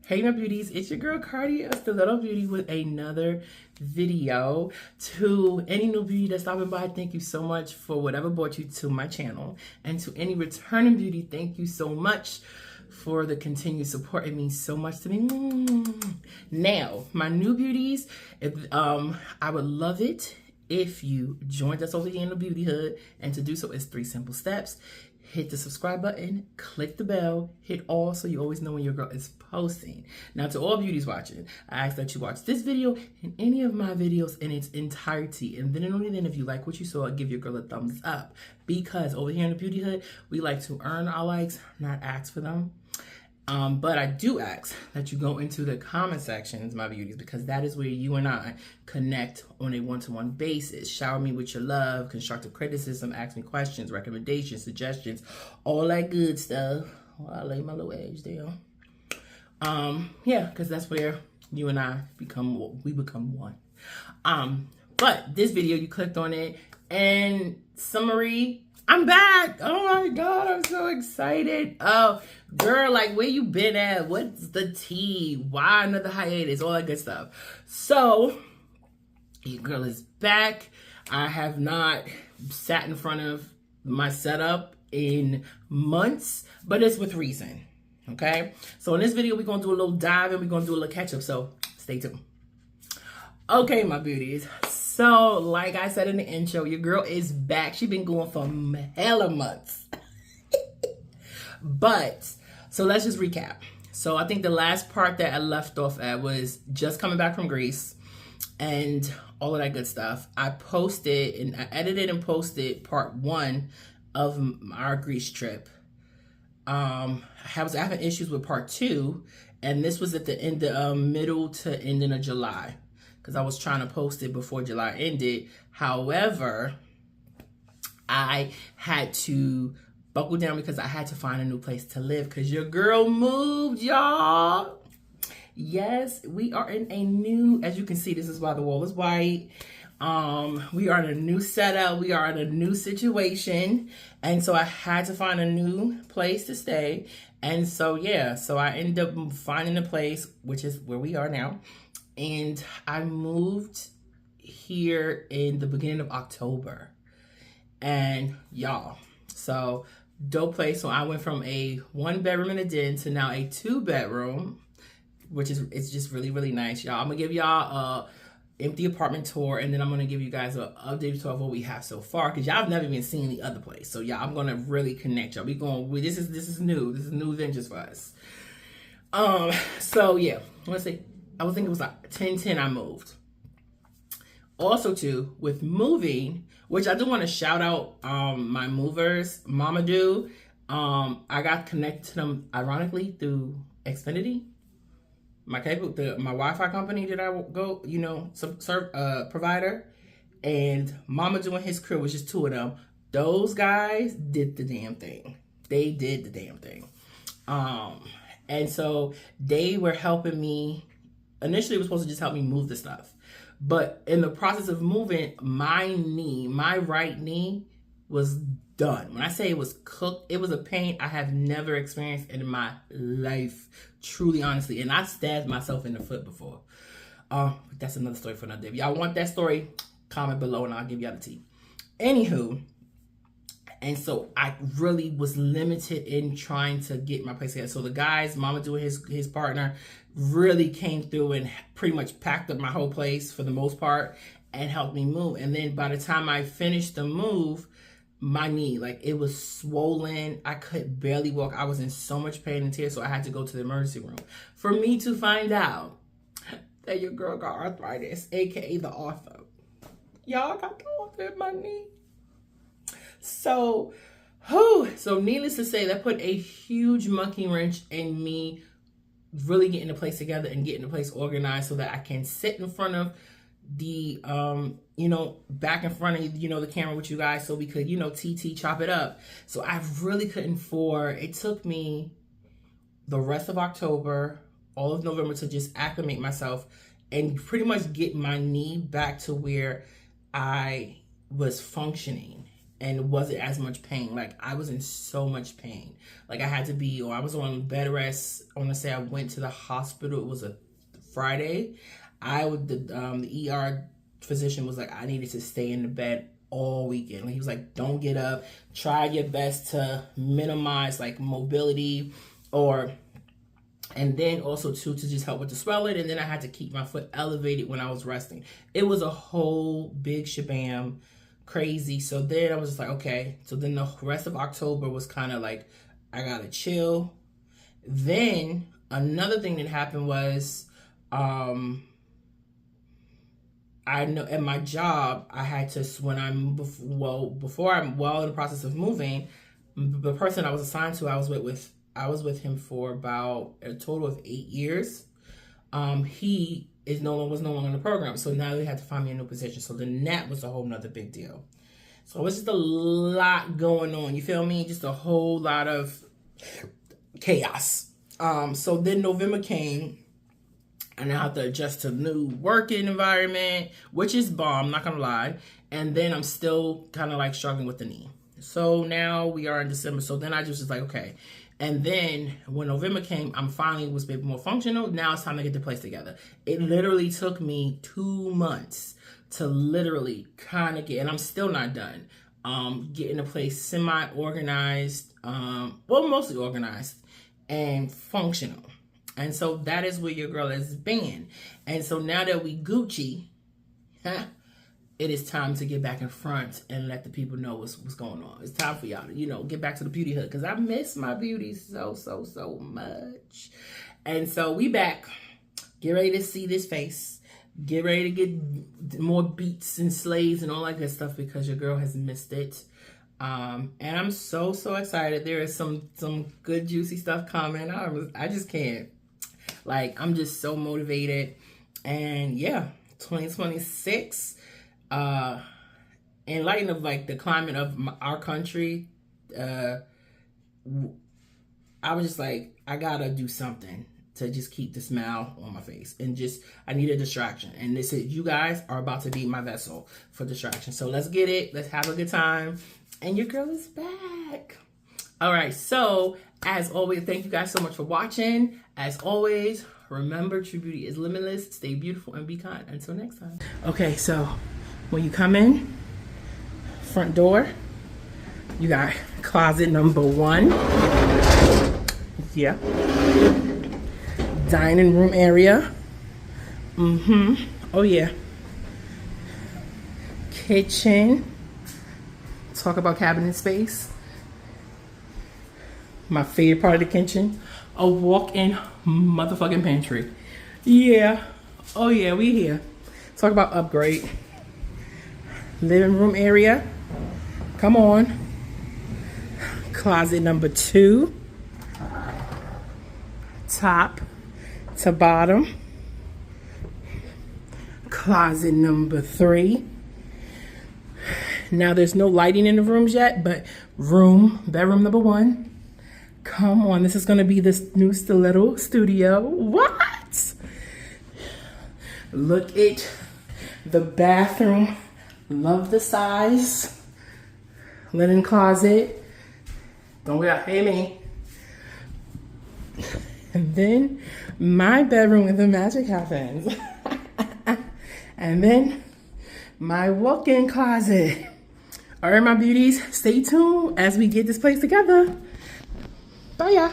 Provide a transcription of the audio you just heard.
Hey my beauties, it's your girl Cardi, a stiletto beauty with another video. To any new beauty that's stopping by, thank you so much for whatever brought you to my channel. And to any returning beauty, thank you so much for the continued support. It means so much to me. Now, my new beauties, I would love it if you joined us over here in the Beautihood. And to do so is 3 simple steps. Hit the subscribe button, click the bell, hit all so you always know when your girl is posting. Now to all beauties watching, I ask that you watch this video and any of my videos in its entirety. And then and only then, if you like what you saw, give your girl a thumbs up. Because over here in the Beautihood, we like to earn our likes, not ask for them. But I do ask that you go into the comment sections, my beauties, because that is where you and I connect on a one-to-one basis. Shower me with your love, constructive criticism, ask me questions, recommendations, suggestions, all that good stuff. Well, I lay my little edge down. Yeah, because that's where you and I become one. But this video, you clicked on it, and summary, I'm back. Oh my God, I'm so excited. Oh, girl, like, where you been at? What's the tea? Why another hiatus? All that good stuff. So, your girl is back. I have not sat in front of my setup in months, but it's with reason, okay? So, in this video, we're going to do a little dive and we're going to do a little catch-up, so stay tuned. Okay, my beauties. So, like I said in the intro, your girl is back. She's been going for hella months. But, so let's just recap. So, I think the last part that I left off at was just coming back from Greece and all of that good stuff. I posted and I edited and posted part 1 of our Greece trip. I was having issues with part 2, and this was at the end, middle to ending of July, because I was trying to post it before July ended. However, I had to buckle down because I had to find a new place to live because your girl moved, y'all. Yes, we are in a new, as you can see, this is why the wall is white. We are in a new setup. We are in a new situation. And so I had to find a new place to stay. And so, yeah, so I ended up finding a place, which is where we are now. And I moved here in the beginning of October. And y'all, so dope place. So I went from a 1-bedroom and a den to now a 2-bedroom, which is, it's just really, really nice, y'all. I'm gonna give y'all a empty apartment tour, and then I'm gonna give you guys an updated tour of what we have so far, because y'all have never even seen the other place. So y'all, I'm gonna really connect y'all. This is new. This is new ventures for us. So yeah, let's see. I was thinking it was like 10/10 I moved. Also too, with moving, which I do want to shout out my movers, Mama Do. I got connected to them ironically through Xfinity, my Wi-Fi company that I go, provider. And Mama Do and his crew, was just 2 of them. Those guys did the damn thing. They did the damn thing. And so they were helping me. Initially, it was supposed to just help me move the stuff. But in the process of moving, my right knee was done. When I say it was cooked, it was a pain I have never experienced in my life. Truly, honestly. And I stabbed myself in the foot before. But that's another story for another day. If y'all want that story, comment below and I'll give y'all the tea. Anywho. And so I really was limited in trying to get my place together. So the guys, Mama doing his partner, really came through and pretty much packed up my whole place for the most part and helped me move. And then by the time I finished the move, my knee, like, it was swollen. I could barely walk. I was in so much pain and tears, so I had to go to the emergency room for me to find out that your girl got arthritis, aka the author. Y'all got the author in my knee. So needless to say, that put a huge monkey wrench in me really getting the place together and getting the place organized so that I can sit in front of the, back in front of, the camera with you guys so we could, TT chop it up. So I really couldn't it took me the rest of October, all of November to just acclimate myself and pretty much get my knee back to where I was functioning. and it wasn't as much pain. Like, I was in so much pain. Like, I had to be, or I was on bed rest. I want to say I went to the hospital. It was a Friday. The ER physician was like, I needed to stay in the bed all weekend. He was like, don't get up. Try your best to minimize like mobility, and then also too, to just help with the swelling. And then I had to keep my foot elevated when I was resting. It was a whole big shabam, crazy. So then I was just like, okay. So then the rest of October was kind of like, I gotta chill. Then another thing that happened was, I know at my job, I had to, before I'm in the process of moving, the person I was assigned to, I was with him for about a total of 8 years. He was no longer in the program. So now they had to find me a new position. So then that was a whole nother big deal. So it was just a lot going on. You feel me? Just a whole lot of chaos. So then November came, and I have to adjust to new working environment, which is bomb, not gonna lie. And then I'm still kind of like struggling with the knee. So now we are in December. So then I just was like, okay. And then when November came, I'm finally was a bit more functional. Now it's time to get the place together. It literally took me 2 months to literally kind of get, and I'm still not done, getting the place semi-organized, mostly organized and functional. And so that is where your girl has been. And so now that we Gucci, it is time to get back in front and let the people know what's going on. It's time for y'all to, get back to the Beautihood, because I miss my beauties so much. And so we back. Get ready to see this face. Get ready to get more beats and slays and all that good stuff, because your girl has missed it. And I'm so excited. There is some good juicy stuff coming. I just can't. Like, I'm just so motivated. And yeah, 2026, in light of like the climate of our country, I was just like, I gotta do something to just keep the smile on my face, and I need a distraction. And they said, you guys are about to be my vessel for distraction. So let's get it. Let's have a good time. And your girl is back. All right. So as always, thank you guys so much for watching. As always, remember, true beauty is limitless. Stay beautiful and be kind. Until next time. Okay. So when you come in, front door, you got closet number 1. Yeah. Dining room area. Oh yeah. Kitchen. Talk about cabinet space. My favorite part of the kitchen, a walk-in motherfucking pantry. Yeah. Oh yeah, we here. Talk about upgrade. Living room area. Come on. Closet number 2. Top to bottom. Closet number 3. Now there's no lighting in the rooms yet, but bedroom number 1. Come on, this is gonna be this new stiletto studio. What? Look at the bathroom. Love the size. Linen closet. Don't we got, hey me. And then my bedroom where the magic happens. And then my walk-in closet. All right, my beauties, stay tuned as we get this place together. Bye, y'all.